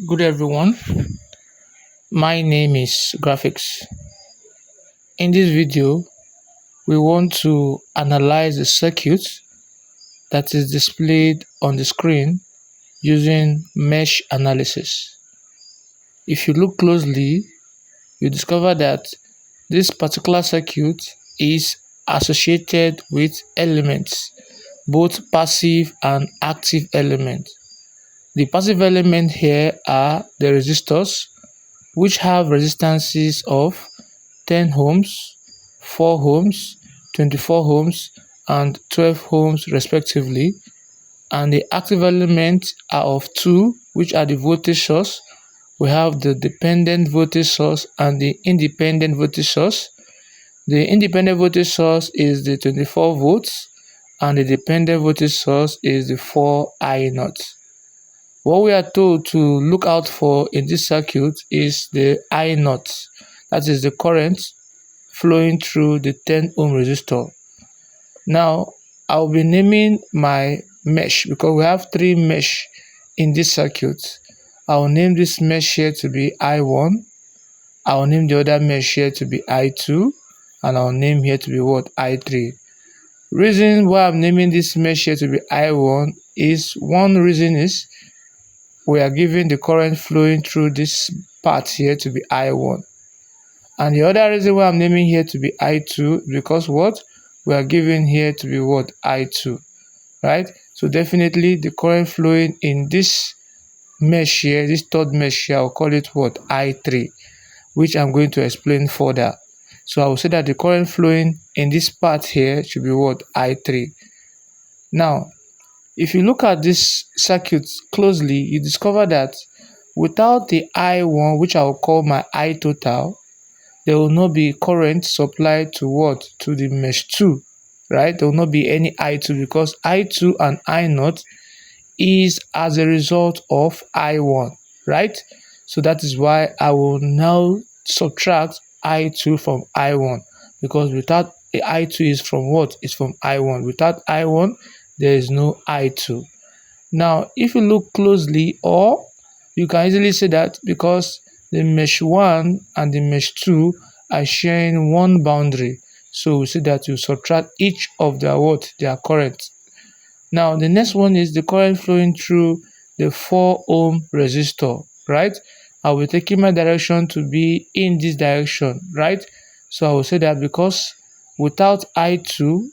Good everyone, my name is Graphics. In this video, we want to analyze the circuit that is displayed on the screen using mesh analysis. If you look closely, you discover that this particular circuit is associated with elements, both passive and active elements. The passive elements here are the resistors, which have resistances of 10 ohms, 4 ohms, 24 ohms, and 12 ohms respectively. And the active elements are of two, which are the voltage source. We have the dependent voltage source and the independent voltage source. The independent voltage source is the 24 volts, and the dependent voltage source is the 4I0. What we are told to look out for in this circuit is the I0, that is the current flowing through the 10 ohm resistor. Now, I'll be naming my mesh because we have three mesh in this circuit. I'll name this mesh here to be I1, I'll name the other mesh here to be I2, and I'll name here to be what? I3. Reason why I'm naming this mesh here to be I1 is, one reason is we are given the current flowing through this part here to be I1. And the other reason why I'm naming here to be I2 because what? We are given here to be what? I2, right? So definitely the current flowing in this mesh here, this third mesh here, I'll call it what? I3, which I'm going to explain further. So I will say that the current flowing in this part here should be what? I3. Now, if you look at this circuit closely, you discover that without the I1, which I will call my I total, there will not be current supplied to what? To the mesh 2, right? There will not be any I2 because I2 and I0 is as a result of I1, right? So that is why I will now subtract I2 from I1 because without the I2 is from what? It's from I1. Without I1, there is no I2. Now, if you look closely, or you can easily say that because the mesh 1 and the mesh 2 are sharing one boundary, so we see that you subtract each of their their current. Now, the next one is the current flowing through the 4 ohm resistor, right? I will be taking my direction to be in this direction, right? So I will say that because without I2,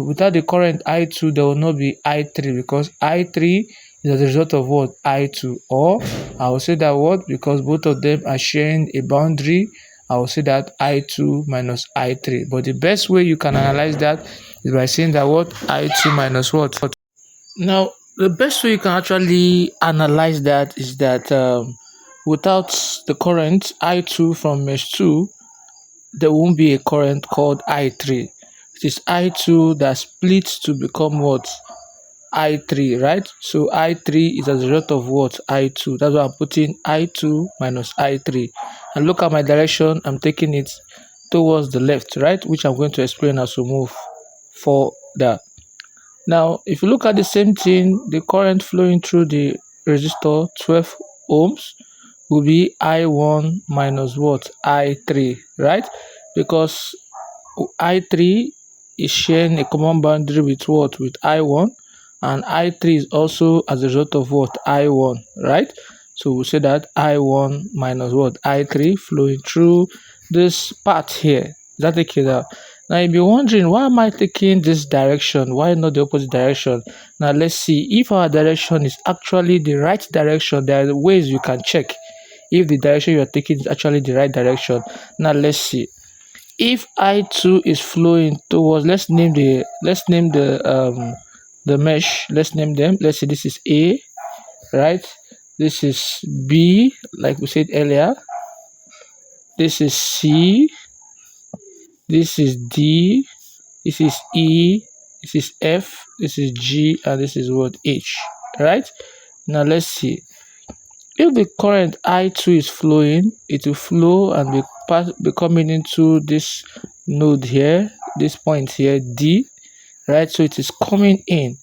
without the current I2, there will not be I3 because I3 is as a result of what? I2. Or I will say that what? Because both of them are sharing a boundary, I will say that I2 minus I3. But the best way you can analyze that is by saying that what? I2 minus what? Now, the best way you can actually analyze that is that without the current I2 from mesh 2, there won't be a current called I3. It is I2 that splits to become what? I3, right? So I3 is as a result of what? I2. That's why I'm putting I2 minus I3. And look at my direction, I'm taking it towards the left, right? Which I'm going to explain as we move further. Now, if you look at the same thing, the current flowing through the resistor 12 ohms will be I1 minus what? I3, right? Because I3 is sharing a common boundary with what? With I1, and I3 is also as a result of what? I1, right? So we say that I1 minus what? I3 flowing through this part here. Is that okay now? Now you'll be wondering, why am I taking this direction? Why not the opposite direction? Now let's see if our direction is actually the right direction. There are ways you can check if the direction you are taking is actually the right direction. Now let's see. If I2 is flowing towards, let's name the mesh. Let's name them. Let's say this is A, right? This is B, like we said earlier. This is C. This is D. This is E. This is F. This is G, and this is what? H. Right? Now let's see. If the current I2 is flowing, it will flow and be coming into this node here, this point here, D, right? So it is coming in.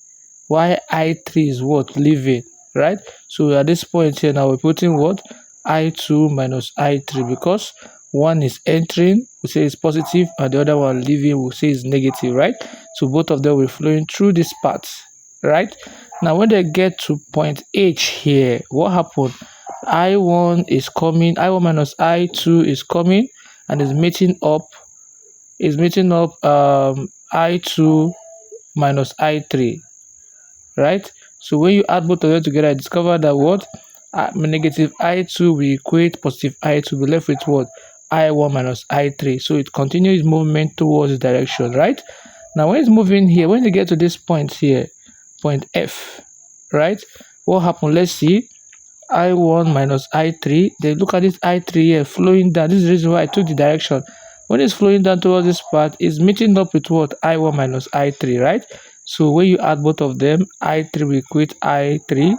While I3 is what? Leaving, right? So at this point here now we're putting what? I2 minus I3, because one is entering, we say it's positive, and the other one leaving, we say is negative, right? So both of them will flowing through this path, right? Now when they get to point H here, what happened? I1 is coming, I1 minus I2 is coming and is meeting up I2 minus I3, right? So when you add both of them together, I discovered that what? Negative I2 will equate positive I2, be left with what? I1 minus I3. So it continues movement towards the direction, right? Now when it's moving here, when you get to this point here, point F, right? What happened? Let's see. I1 minus I3. Then look at this I3 here flowing down. This is the reason why I took the direction. When it's flowing down towards this part, it's meeting up with what? I1 minus I3, right? So when you add both of them, I3 will equate I3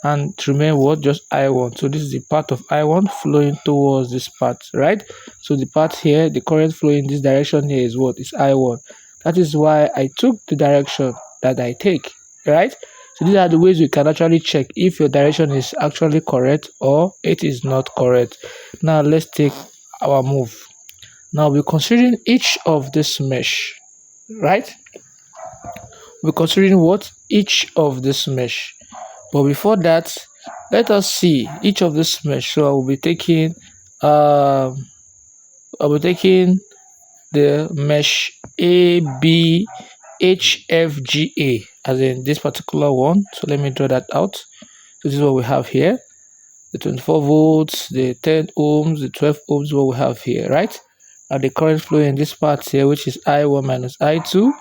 and to remain what? Just I1. So this is the part of I1 flowing towards this part, right? So the part here, the current flowing in this direction here is what? Is I1. That is why I took the direction that I take, right? So these are the ways we can actually check if your direction is actually correct or it is not correct. Now let's take our move. Now we're considering each of this mesh, right? We're considering what? Each of this mesh. But before that, let us see each of this mesh. So I will be taking the mesh ABHFGA as in this particular one. So let me draw that out. So this is what we have here. The 24 volts, the 10 ohms, the 12 ohms, what we have here, right? And the current flow in this part here, which is I1 minus I2,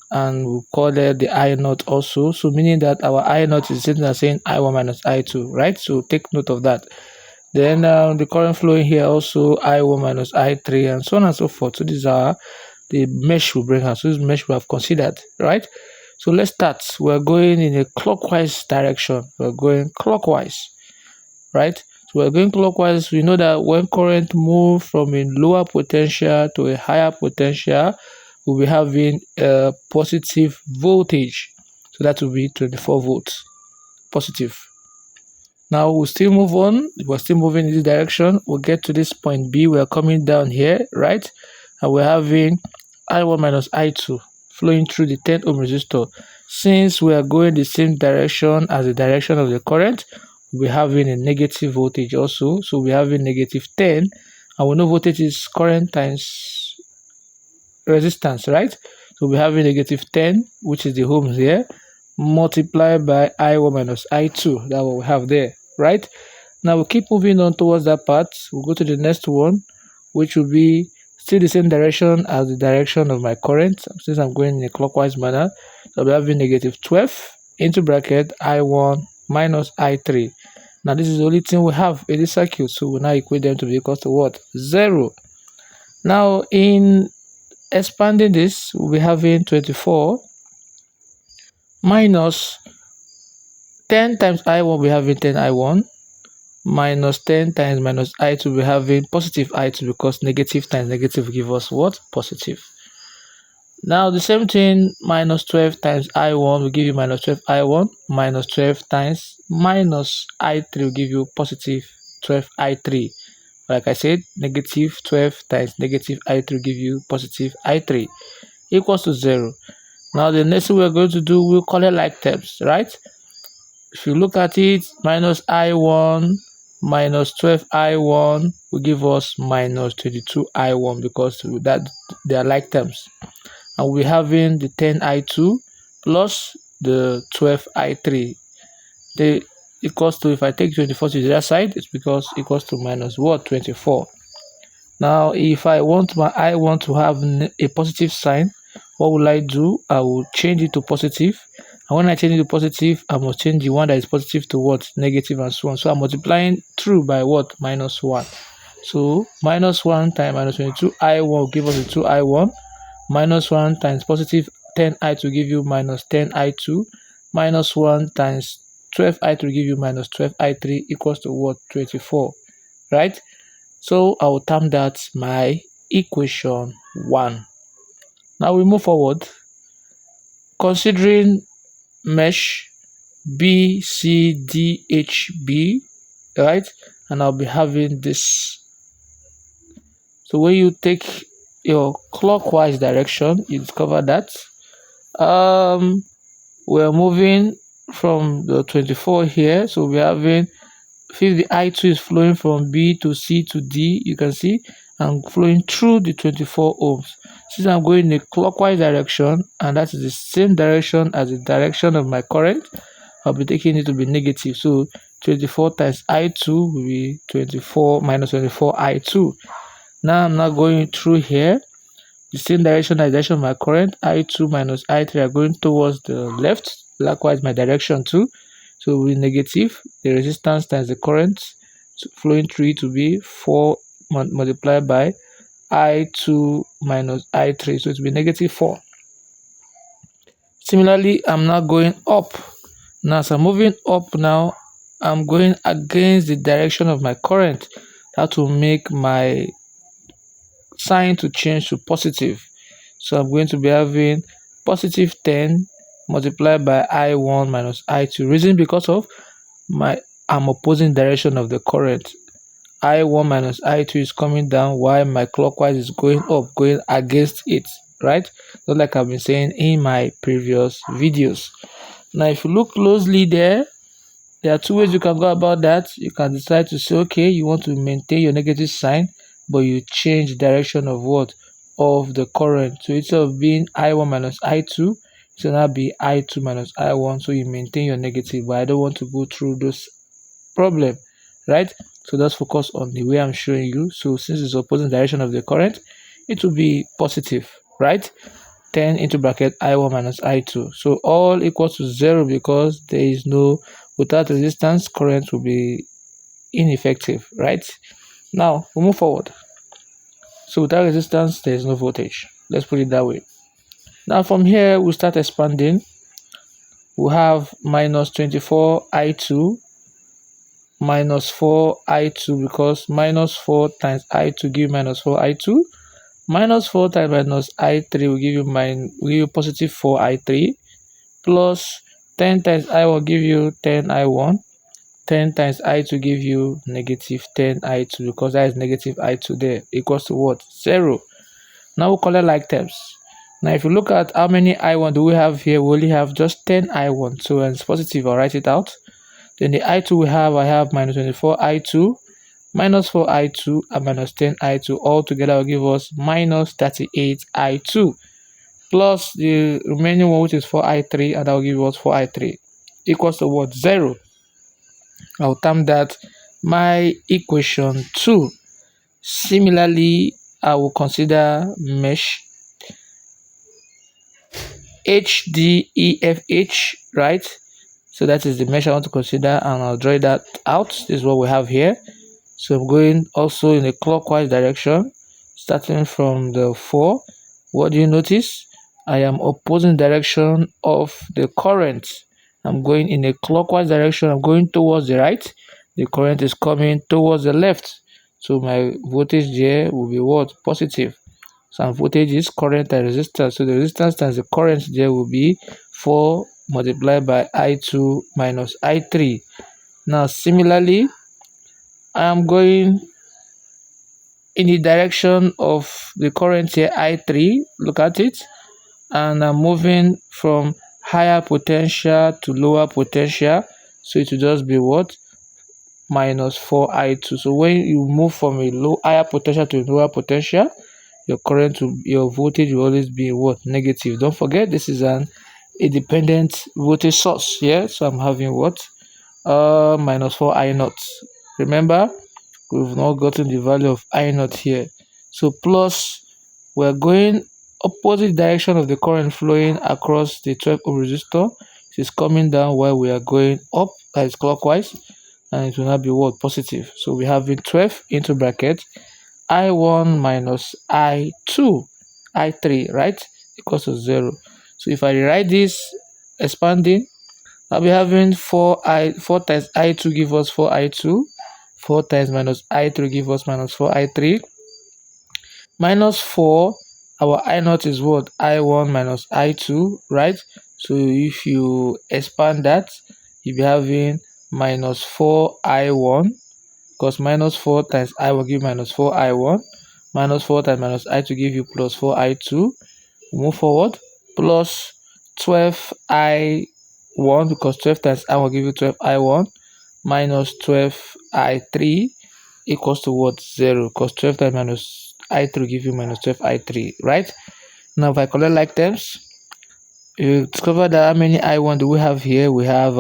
and we'll call it the I naught also. So meaning that our I naught is sitting as saying I1 minus I2, right? So take note of that. Then the current flowing here also I1 minus I3 and so on and so forth. So these are the mesh we bring out. So this mesh we have considered, right? So let's start. We're going in a clockwise direction. We're going clockwise, right? So we're going clockwise. We know that when current move from a lower potential to a higher potential, we'll be having a positive voltage. So that will be 24 volts, positive. Now we'll still move on. We're still moving in this direction. We'll get to this point B. We're coming down here, right? And we're having I1 minus I2 flowing through the 10 ohm resistor. Since we are going the same direction as the direction of the current, we're having a negative voltage also. So we're having negative 10. And we know voltage is current times resistance, right? So we're having negative 10, which is the ohms here, multiplied by I1 minus I2. That's what we have there, right? Now we'll keep moving on towards that part. We'll go to the next one, which will be still the same direction as the direction of my current, since I'm going in a clockwise manner. So we're having negative 12 into bracket I1 minus I3. Now this is the only thing we have in this circuit, so we'll now equate them to be equal to what? 0. Now in expanding this, we'll be having 24 minus 10 times I1, we're having 10 I1 minus 10 times minus I2, we're having positive I2, because negative times negative give us what? Positive. Now the same thing, minus 12 times I1 will give you minus 12 I1, minus 12 times minus I3 will give you positive 12 I3. Like I said, negative 12 times negative I3 will give you positive I3 equals to 0. Now the next thing we're going to do, we'll call it like terms, right? If you look at it, minus I1 minus 12 I1 will give us minus 22 I1, because that they are like terms. And we're having the 10 I2 plus the 12 I3. They equals to, if I take 24 to the other side, it's because equals to minus what? 24. Now if I want to have a positive sign, what will I do? I will change it to positive. And when I change it to positive, I must change the one that is positive to what? Negative, and so on. So I'm multiplying through by what? Minus 1. So minus 1 times minus 22 I1 will give us the 2 I1. Minus 1 times positive 10 I2 give you minus 10 I2. Minus 1 times 12 I2 give you minus 12 I3 equals to what? 24. Right? So I will term that my equation 1. Now we move forward. Considering mesh BCDHB, right? And I'll be having this. So when you take your clockwise direction, you discover that we're moving from the 24 here. So we're having, since the I2 is flowing from B to C to D, you can see I'm flowing through the 24 ohms. Since I'm going in a clockwise direction, and that is the same direction as the direction of my current, I'll be taking it to be negative. So 24 times I2 will be 24 minus 24 I2. Now I'm not going through here. The same direction as the direction of my current, I2 minus I3 are going towards the left. Likewise, my direction too. So it will be negative. The resistance times the current flowing through it to be 4 multiplied by I2 minus I3. So it will be negative 4. Similarly, I'm now going up. Now, as I'm moving up now, I'm going against the direction of my current. That will make my sign to change to positive. So I'm going to be having positive 10 multiplied by I1 minus I2. Reason because of I'm opposing direction of the current. I1 minus I2 is coming down while my clockwise is going up, going against it, right? Just like I've been saying in my previous videos. Now, if you look closely there are two ways you can go about that. You can decide to say, okay, you want to maintain your negative sign, but you change direction of what? Of the current. So instead of being I1 minus I2, it will now be I2 minus I1. So you maintain your negative, but I don't want to go through those problem, right? So just focus on the way I'm showing you. So since it's opposing direction of the current, it will be positive, right? 10 into bracket I1 minus I2. So all equals to 0 because there is no, without resistance, current will be ineffective, right? Now we move forward. So without resistance, there is no voltage. Let's put it that way. Now from here, we start expanding. We have minus 24 I2 minus 4 I2 because minus 4 times I2 give minus 4 I2. Minus 4 times minus I3 will give you positive 4 I3 plus 10 times I1 give you 10 I1. 10 times I2 give you negative 10 I2 because that is negative I2 there equals to what? 0. Now we collect like terms. Now if you look at how many I1 do we have here, we only have just 10 I1. So when it's positive, I'll write it out. Then the I2 I have minus 24 I2, minus 4 I2, and minus 10 I2. All together will give us minus 38 I2. Plus the remaining one, which is 4 I3, and that will give us 4 I3. Equals to what? 0. I'll term that my equation 2. Similarly, I will consider mesh HDEFH, right? So that is the mesh I want to consider, and I'll draw that out. This is what we have here. So I'm going also in a clockwise direction, starting from the 4. What do you notice? I am opposing direction of the current. I'm going in a clockwise direction. I'm going towards the right. The current is coming towards the left. So my voltage there will be what? Positive. So voltage is current and resistance. So the resistance times the current there will be 4 multiplied by I2 minus I3. Now similarly, I am going in the direction of the current here, I3. Look at it. And I'm moving from higher potential to lower potential. So it will just be what? Minus 4 I2. So when you move from a higher potential to a lower potential, your voltage will always be what? Negative. Don't forget, this is an independent voltage source here. So I'm having what? Minus 4 I naught. Remember, we've not gotten the value of I naught here. So plus, we're going opposite direction of the current flowing across the 12 ohm resistor. It is coming down while we are going up, that is clockwise, and it will now be what? Positive. So we have 12 into bracket I1 minus I2, I3, right? Equals to 0. So if I rewrite this expanding, I'll be having 4 times I2 give us 4 I2, 4 times minus I3 give us minus 4 I3, minus 4, our I naught is what? I1 minus I2, right? So if you expand that, you'll be having minus 4i1, because minus 4 times I will give minus 4i1, minus 4 times minus I to give you plus 4i2. Move forward, plus 12i1, because 12 times I will give you 12i1, minus 12i3 equals to what? 0, because 12 times minus i3 will give you minus 12i3, right? Now if I collect like terms, you discover that how many i1 do we have here? We have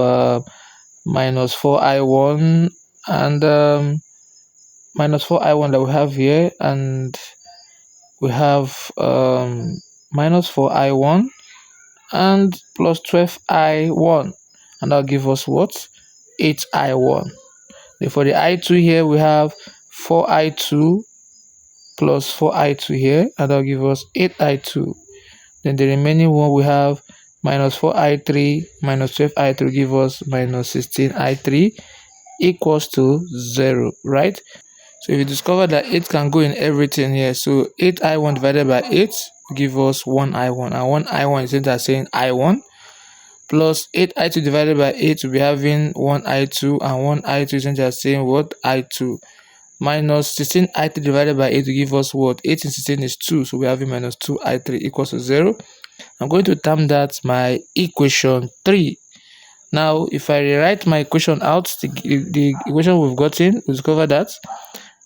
minus 4i1 and minus 4i1 that we have here, and we have minus 4i1 and plus 12i1, and that'll give us what? 8i1. Then for the i2 here, we have 4i2 plus 4i2 here, and that'll give us 8i2. Then the remaining one, we have minus 4i3 minus 12i3 give us minus 16i3 equals to 0, right? So if you discover that 8 can go in everything here, so 8i1 divided by 8 will give us 1i1, and 1i1 is that saying i1, plus 8i2 divided by 8 will be having 1i2, and 1i2 is just saying what? I2, minus 16i3 divided by 8 will give us what? 8 and 16 is 2, so we're having minus 2i3 equals to 0. I'm going to term that my equation 3. Now if I rewrite my equation out, the equation we've gotten, we discover that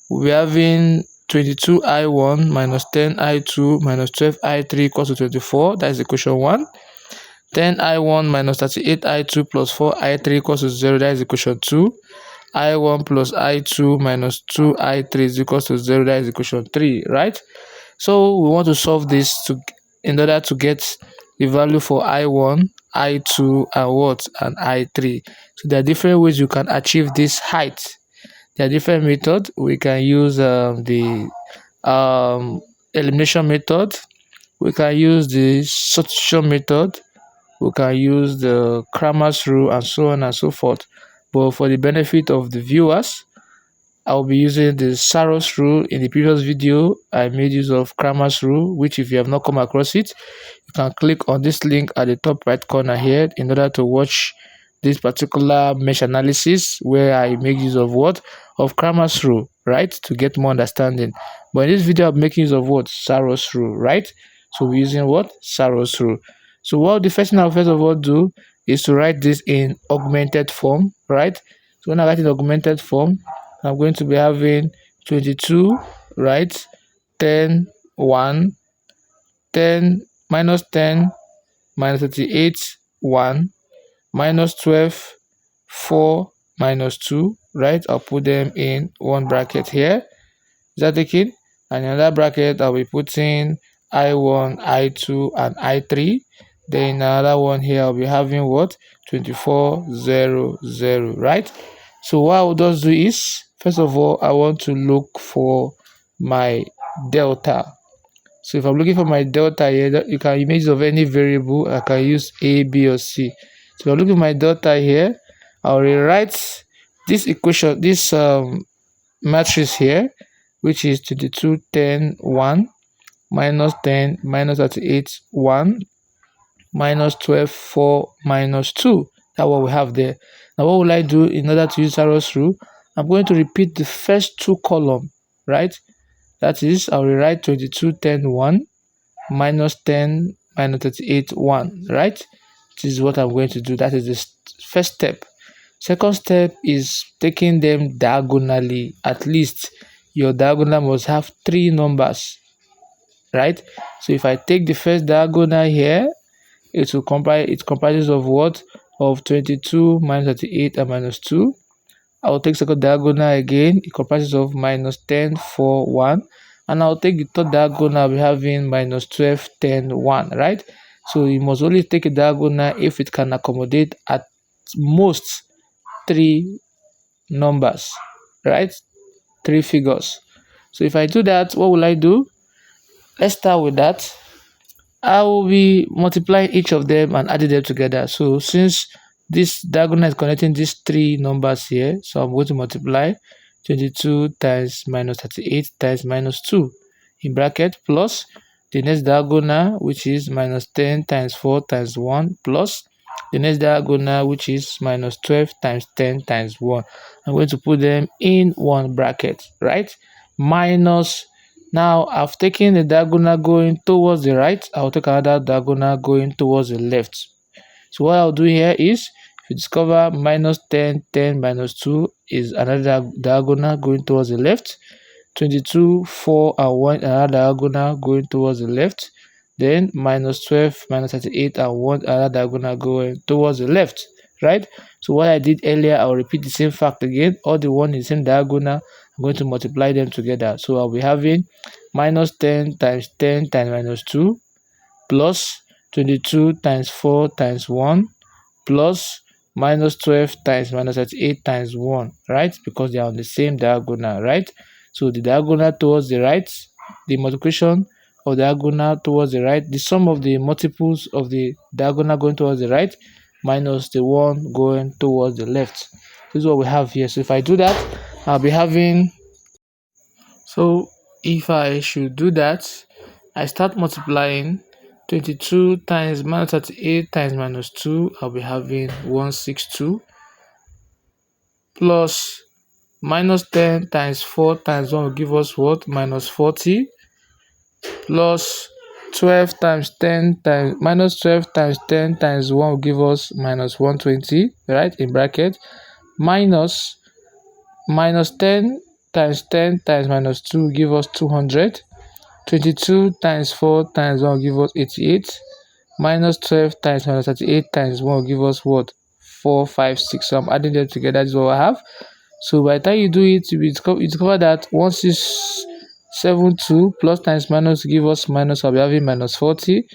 we're having 22i1 minus 10i2 minus 12i3 equals to 24. That is equation 1. 10i1 minus 38i2 plus 4i3 equals to 0. That is equation 2. I1 plus I2 minus 2i3 is equals to 0. That is equation 3, right? So we want to solve this in order to get the value for I1, I2, and what? And I3. So there are different ways you can achieve this height. There are different methods. We can use the elimination method. We can use the substitution method. We can use the Cramer's rule, and so on and so forth. But for the benefit of the viewers, I'll be using the Sarrus rule. In the previous video, I made use of Cramer's rule, which if you have not come across it, you can click on this link at the top right corner here in order to watch this particular mesh analysis where I make use of what? Of Cramer's rule, right? To get more understanding. But in this video, I'm making use of what? Sarrus rule, right? So we're using what? Sarrus rule. So what the first thing I'll first of all do is to write this in augmented form, right? So when I write in augmented form, I'm going to be having 22, right? 10, 1, 10, minus 10, minus 38, 1, minus 12, 4, minus 2, right? I'll put them in one bracket here. Is that okay? And in another bracket, I'll be putting I1, I2, and I3. Then another one here, I'll be having what? 24, 0, 0, right? So what I will just do is, first of all, I want to look for my delta. So if I'm looking for my delta here, you can use of any variable. I can use A, B, or C. So if I'm looking at my delta here, I'll rewrite this equation, this matrix here, which is 22, 10, 1, minus 10, minus 38, 1, minus 12, 4, minus 2. That's what we have there. Now what will I do in order to use Sarrus rule? I'm going to repeat the first two columns, right? That is, I'll rewrite 22, 10, 1, minus 10, minus 38, 1, right? This is what I'm going to do. That is the first step. Second step is taking them diagonally. At least your diagonal must have 3 numbers, right? So if I take the first diagonal here, it comprises of what? Of 22 minus 38 and minus 2. I'll take second diagonal again. It comprises of minus 10, 4, 1. And I'll take the third diagonal. I'll be having minus 12, 10, 1, right? So you must only take a diagonal if it can accommodate at most 3 numbers, right? 3 figures. So if I do that, what will I do? Let's start with that. I will be multiplying each of them and adding them together. So since this diagonal is connecting these 3 numbers here, so I'm going to multiply 22 times minus 38 times minus 2 in bracket plus the next diagonal, which is minus 10 times 4 times 1, plus the next diagonal, which is minus 12 times 10 times 1. I'm going to put them in one bracket, right? Minus, now I've taken the diagonal going towards the right, I'll take another diagonal going towards the left. So what I'll do here is, if you discover minus 10, 10 minus 2 is another diagonal going towards the left. 22, 4 and 1 another diagonal going towards the left. Then minus 12, minus 38 and 1 another diagonal going towards the left, right? So what I did earlier, I'll repeat the same fact again. All the one in the same diagonal, I'm going to multiply them together. So I'll be having minus 10 times minus 2 plus 22 times 4 times 1 plus minus 12 times minus 38 times 1, right? Because they are on the same diagonal, right? So the diagonal towards the right, the multiplication of the diagonal towards the right, the sum of the multiples of the diagonal going towards the right minus the one going towards the left. This is what we have here. So if I do that, I'll be having, so if I should do that, I start multiplying 22 times minus 38 times minus 2, I'll be having 162 plus minus 10 times 4 times 1 will give us what? Minus 40 plus 12 times 10 times minus 12 times 10 times 1 will give us minus 120, right, in bracket, minus 10 times 10 times minus 2 will give us 200. 22 times 4 times 1 will give us 88, minus 12 times minus 38 times 1 will give us what? 456. So I'm adding them together. This is what I have. So by the time you do it, you discover that 1672 plus times minus give us minus, I'll be having minus 40,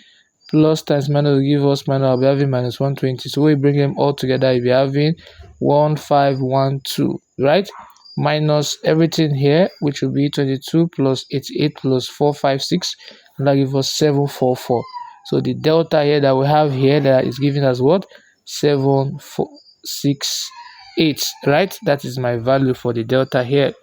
plus times minus give us minus, I'll be having minus 120. So when you bring them all together, you'll be having 1512, right? Minus everything here, which will be 22 plus 88 plus 456, and that gives us 744. So the delta here that we have here that is giving us what? 7468, right? That is my value for the delta here.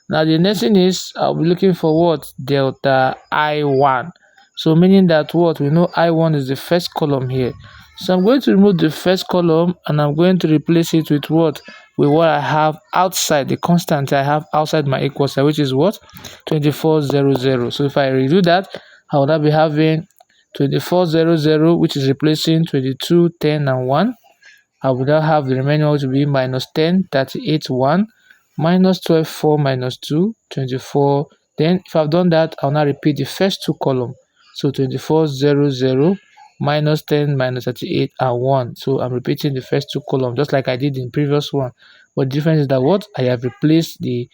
Now the next thing is, I'll be looking for what? Delta I1. So meaning that what? We know I1 is the first column here. So I'm going to remove the first column and I'm going to replace it with what? With what I have outside, the constant I have outside my equal sign, which is what? 2400. So if I redo that, I will now be having 2400, which is replacing 22, 10 and 1. I will now have the remaining one to be minus 10, 38, 1, minus 12, 4, minus 2, 24. Then if I've done that, I'll now repeat the first two columns. So 2400 minus 10 minus 38 and 1. So I'm repeating the first two columns just like I did in previous one. But the difference is that what? I have replaced the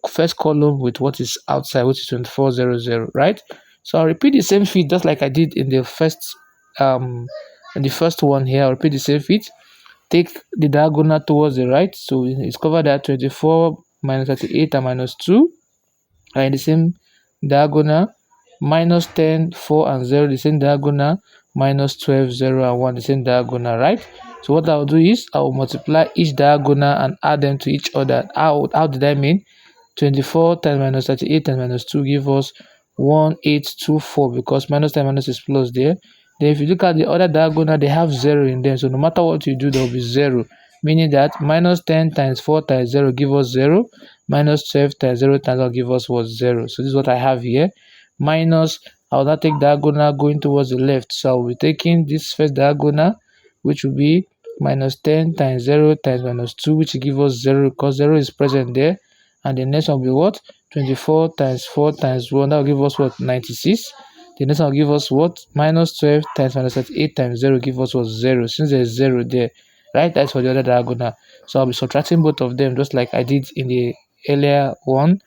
first column with what is outside, which is 2400, right? So I'll repeat the same feat just like I did in the first one here. I'll repeat the same feat. Take the diagonal towards the right. So we discover that 24 minus 38 and minus 2 are in the same diagonal. Minus 10, 4 and 0 the same diagonal. Minus 12, 0 and 1 the same diagonal, right? So what I'll do is I'll multiply each diagonal and add them to each other. How did I mean? 24 times minus 38 times minus 2 give us 1824, because minus times minus is plus there. Then if you look at the other diagonal, they have 0 in them. So no matter what you do, there will be 0. Meaning that minus 10 times 4 times 0 give us 0. Minus 12 times 0 times 1 give us what? 0. So this is what I have here. Minus, I'll now take diagonal going towards the left. So I'll be taking this first diagonal, which will be minus 10 times 0 times minus 2, which will give us 0 because 0 is present there. And the next one will be what? 24 times 4 times 1. That will give us what? 96. The next one will give us what? Minus 12 times minus 38 times 0 give us what? 0. Since there's 0 there, right? That's for the other diagonal. So I'll be subtracting both of them just like I did in the earlier one.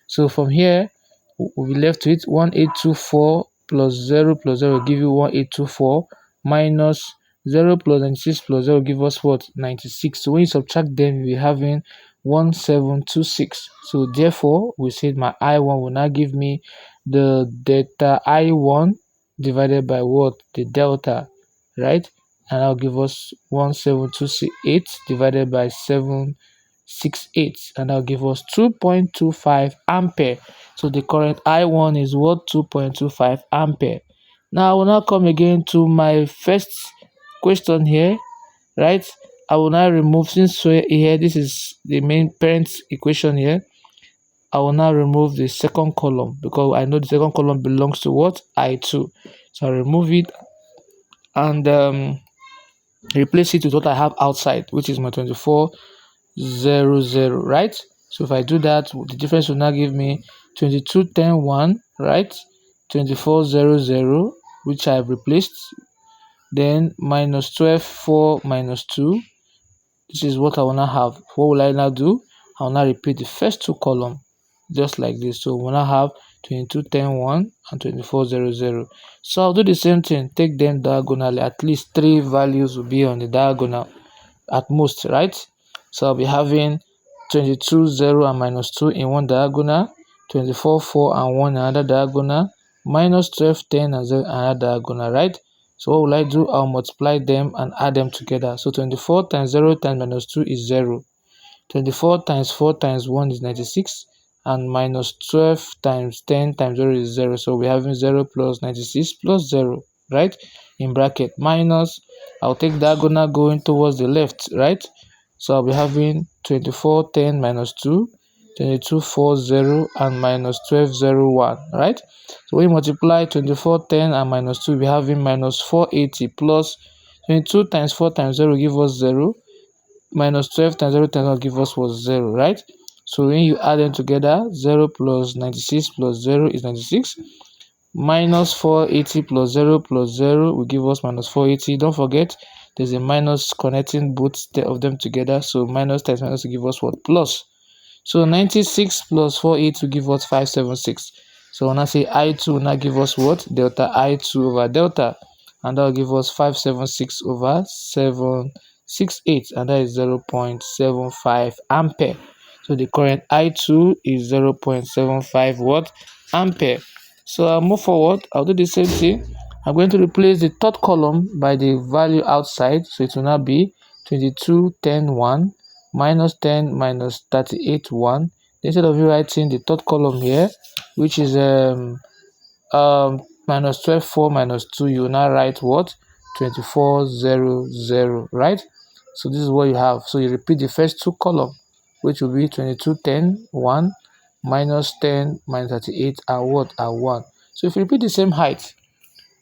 So from here, we'll be left with 1824 plus 0 will give you 1824 minus 0 plus 96 plus 0 will give us what? 96. So when you subtract them, you'll be having 1726. So therefore, we said my I1 will now give me the delta I1 divided by what? The delta, right? And that'll give us 17268 divided by 7 2.68, and that'll give us 2.25 ampere. So the current I1 is what? 2.25 ampere. Now I will now come again to my first question here, right? I will now remove, since here this is the main parent equation here, I will now remove the second column because I know the second column belongs to what? I2. So I remove it and replace it with what I have outside, which is my 2400, right? So if I do that, the difference will now give me 2210.1, right? 2400, which I have replaced, then minus 12.4 minus 2. This is what I will now have. What will I now do? I will now repeat the first two columns just like this. So we will now have 2210.1 and 2400. So I'll do the same thing. Take them diagonally. At least 3 values will be on the diagonal at most, right? So I'll be having 22.0 and minus 2 in one diagonal, 24.4 and 1 another diagonal, minus 12.10 and 0 another diagonal, right? So what will I do? I'll multiply them and add them together. So 24 times 0 times minus 2 is 0. 24 times 4 times 1 is 96, and minus 12 times 10 times 0 is 0. So we're having 0 plus 96 plus 0, right? In bracket minus, I'll take diagonal going towards the left, right? So I'll be having 2410 minus 2, 2240 and minus 1201, right? So we multiply 2410 and minus 2, we're having minus 480 plus 22 times 4 times 0 give us 0, minus 12 times 0 times 1 give us was 0, right? So when you add them together, 0 plus 96 plus 0 is 96, minus 480 plus 0 plus 0 will give us minus 480. Don't forget, there's a minus connecting both of them together, so minus times minus will give us what? Plus. So 96 plus 48 will give us 576. So when I say I2 will now give us what? Delta I2 over delta, and that will give us 576 over 768, and that is 0.75 ampere. So the current I2 is 0.75 what? Ampere. So I'll move forward. I'll do the same thing. I'm going to replace the third column by the value outside. So it will now be 2210.1 minus 10 minus 38.1. Instead of you writing the third column here, which is minus 12.4 minus 2, you will now write what? 2400, right? So this is what you have. So you repeat the first two columns, which will be 2210.1 minus 10 minus 38 are what? Are 1. So if you repeat the same height,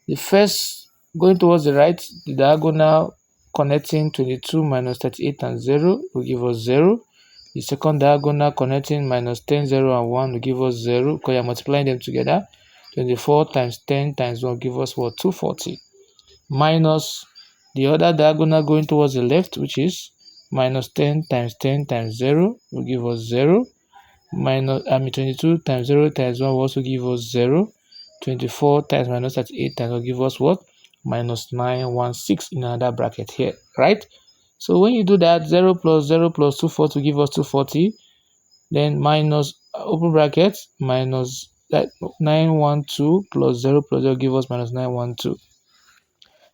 the first going towards the right, the diagonal connecting 22 minus 38 and 0 will give us 0. The second diagonal connecting minus 10, 0 and 1 will give us 0 because you're multiplying them together. 24 times 10 times 1 will give us what? 240. Minus the other diagonal going towards the left, which is minus 10 times 10 times 0 will give us 0. Minus 22 times 0 times 1 will also give us 0. 24 times minus 38 times will give us what? Minus 916 in another bracket here, right? So when you do that, 0 plus 240 will give us 240. Then minus open bracket minus that 912 plus 0 plus 0 give us minus 912.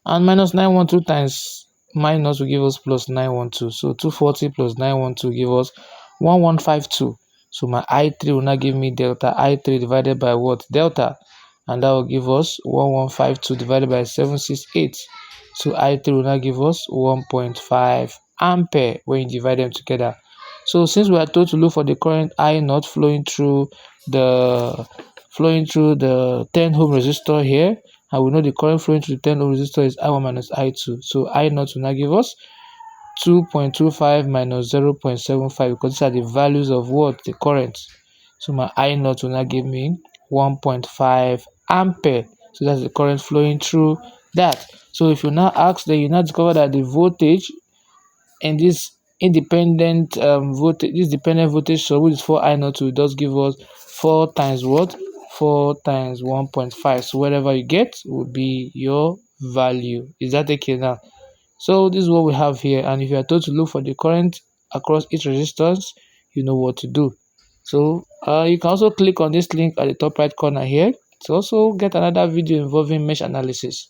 And minus 912 times minus will give us plus 912. So 240 plus 912 give us 1152. So my I3 will now give me delta I3 divided by what? Delta. And that will give us 1152 divided by 768. So I3 will now give us 1.5 ampere when you divide them together. So since we are told to look for the current I not flowing through the 10 ohm resistor here, and we know the current flowing through the 10 ohm resistor is I1 minus I2. So I naught will now give us 2.25 minus 0.75 because these are the values of what? The current. So my I naught will now give me 1.5 ampere. So that's the current flowing through that. So if you now ask, then you now discover that the voltage in this dependent voltage source, which is 4 I naught, will just give us 4 times what? 4 times 1.5. So whatever you get will be your value. Is that okay now? So this is what we have here, and if you are told to look for the current across each resistance, you know what to do. So you can also click on this link at the top right corner here to also get another video involving mesh analysis.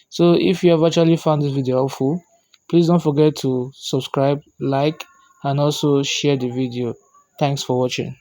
So if you have actually found this video helpful, please don't forget to subscribe, like, and also share the video. Thanks for watching.